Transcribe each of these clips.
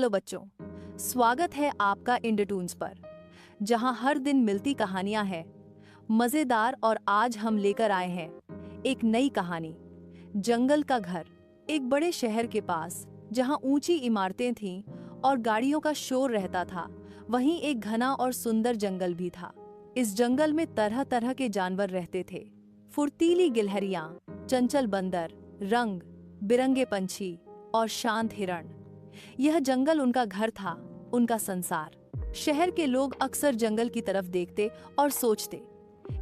Hello बच्चों, स्वागत है आपका इंडटून्स पर, जहां हर दिन मिलती कहानियां हैं मजेदार। और आज हम लेकर आए हैं एक नई कहानी, जंगल का घर। एक बड़े शहर के पास जहां ऊंची इमारतें थीं और गाड़ियों का शोर रहता था, वहीं एक घना और सुंदर जंगल भी था। इस जंगल में तरह तरह के जानवर रहते थे, फुर्तीली गिलहरियां, चंचल बंदर, रंग बिरंगे पंछी और शांत हिरण। यह जंगल उनका घर था, उनका संसार। शहर के लोग अक्सर जंगल की तरफ देखते और सोचते,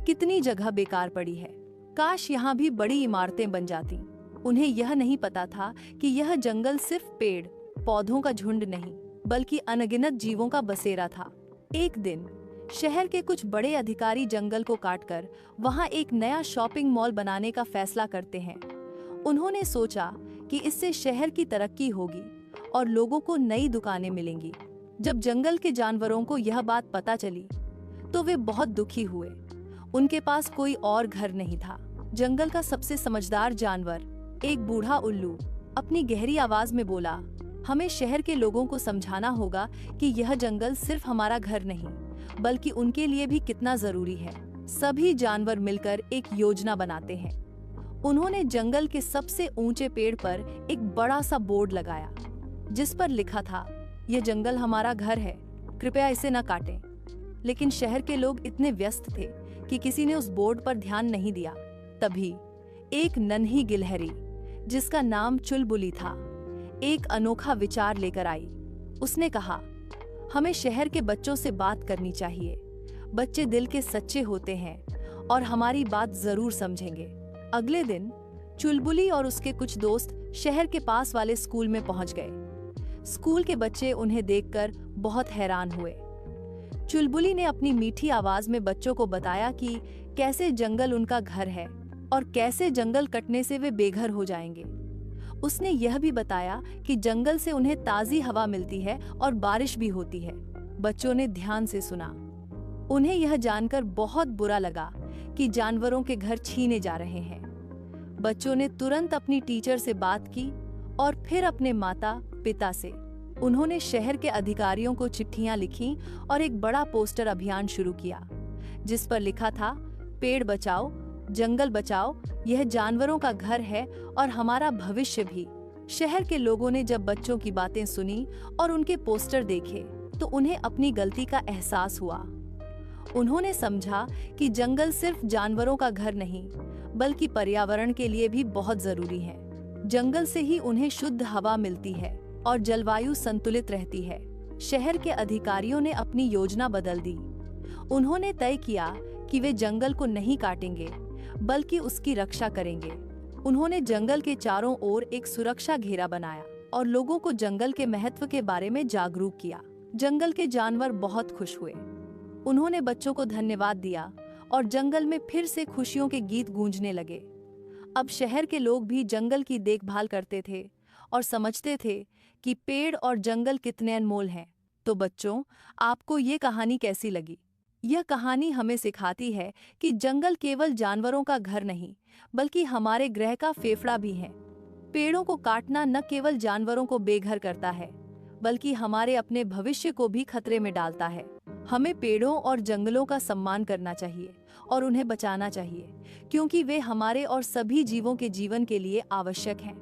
कितनी जगह बेकार पड़ी है, काश यहाँ भी बड़ी इमारतें बन जाती। उन्हें यह नहीं पता था कि यह जंगल सिर्फ पेड़ पौधों का झुंड नहीं, बल्कि अनगिनत जीवों का बसेरा था। एक दिन शहर के कुछ बड़े अधिकारी जंगल को काटकर वहां एक नया शॉपिंग मॉल बनाने का फैसला करते हैं। उन्होंने सोचा कि इससे शहर की तरक्की होगी और लोगों को नई दुकानें मिलेंगी। जब जंगल के जानवरों को यह बात पता चली तो वे बहुत दुखी हुए। उनके पास कोई और घर नहीं था। जंगल का सबसे समझदार जानवर, एक बूढ़ा उल्लू, अपनी गहरी आवाज में बोला, हमें शहर के लोगों को समझाना होगा कि यह जंगल सिर्फ हमारा घर नहीं, बल्कि उनके लिए भी कितना जरूरी है। सभी जानवर मिलकर एक योजना बनाते हैं। उन्होंने जंगल के सबसे ऊंचे पेड़ पर एक बड़ा सा बोर्ड लगाया, जिस पर लिखा था, यह जंगल हमारा घर है, कृपया इसे न काटें। लेकिन शहर के लोग इतने व्यस्त थे कि किसी ने उस बोर्ड पर ध्यान नहीं दिया। तभी एक नन्ही गिलहरी, जिसका नाम चुलबुली था, एक अनोखा विचार लेकर आई। उसने कहा, हमें शहर के बच्चों से बात करनी चाहिए। बच्चे दिल के सच्चे होते हैं और हमारी बात जरूर समझेंगे। अगले दिन चुलबुली और उसके कुछ दोस्त शहर के पास वाले स्कूल में पहुंच गए। स्कूल के बच्चे उन्हें देखकर बहुत हैरान हुए। चुलबुली ने अपनी मीठी आवाज में बच्चों को बताया कि कैसे जंगल उनका घर है और कैसे जंगल कटने से वे बेघर हो जाएंगे। उसने यह भी बताया कि जंगल से उन्हें ताजी हवा मिलती है और बारिश भी होती है। बच्चों ने ध्यान से सुना। उन्हें यह जानकर बहुत बुरा लगा कि जानवरों के घर छीने जा रहे हैं। बच्चों ने तुरंत अपनी टीचर से बात की और फिर अपने माता पिता से। उन्होंने शहर के अधिकारियों को चिट्ठियां लिखीं और एक बड़ा पोस्टर अभियान शुरू किया, जिस पर लिखा था, पेड़ बचाओ, जंगल बचाओ, यह जानवरों का घर है और हमारा भविष्य भी। शहर के लोगों ने जब बच्चों की बातें सुनी और उनके पोस्टर देखे तो उन्हें अपनी गलती का एहसास हुआ। उन्होंने समझा कि जंगल सिर्फ जानवरों का घर नहीं, बल्कि पर्यावरण के लिए भी बहुत जरूरी है। जंगल से ही उन्हें शुद्ध हवा मिलती है और जलवायु संतुलित रहती है। शहर के अधिकारियों ने अपनी योजना बदल दी। उन्होंने तय किया कि वे जंगल को नहीं काटेंगे, बल्कि उसकी रक्षा करेंगे। उन्होंने जंगल के चारों ओर एक सुरक्षा घेरा बनाया और लोगों को जंगल के महत्व के बारे में जागरूक किया। जंगल के जानवर बहुत खुश हुए। उन्होंने बच्चों को धन्यवाद दिया और जंगल में फिर से खुशियों के गीत गूंजने लगे। अब शहर के लोग भी जंगल की देखभाल करते थे और समझते थे कि पेड़ और जंगल कितने अनमोल हैं। तो बच्चों, आपको ये कहानी कैसी लगी? यह कहानी हमें सिखाती है कि जंगल केवल जानवरों का घर नहीं, बल्कि हमारे ग्रह का फेफड़ा भी है। पेड़ों को काटना न केवल जानवरों को बेघर करता है, बल्कि हमारे अपने भविष्य को भी खतरे में डालता है। हमें पेड़ों और जंगलों का सम्मान करना चाहिए और उन्हें बचाना चाहिए, क्योंकि वे हमारे और सभी जीवों के जीवन के लिए आवश्यक हैं।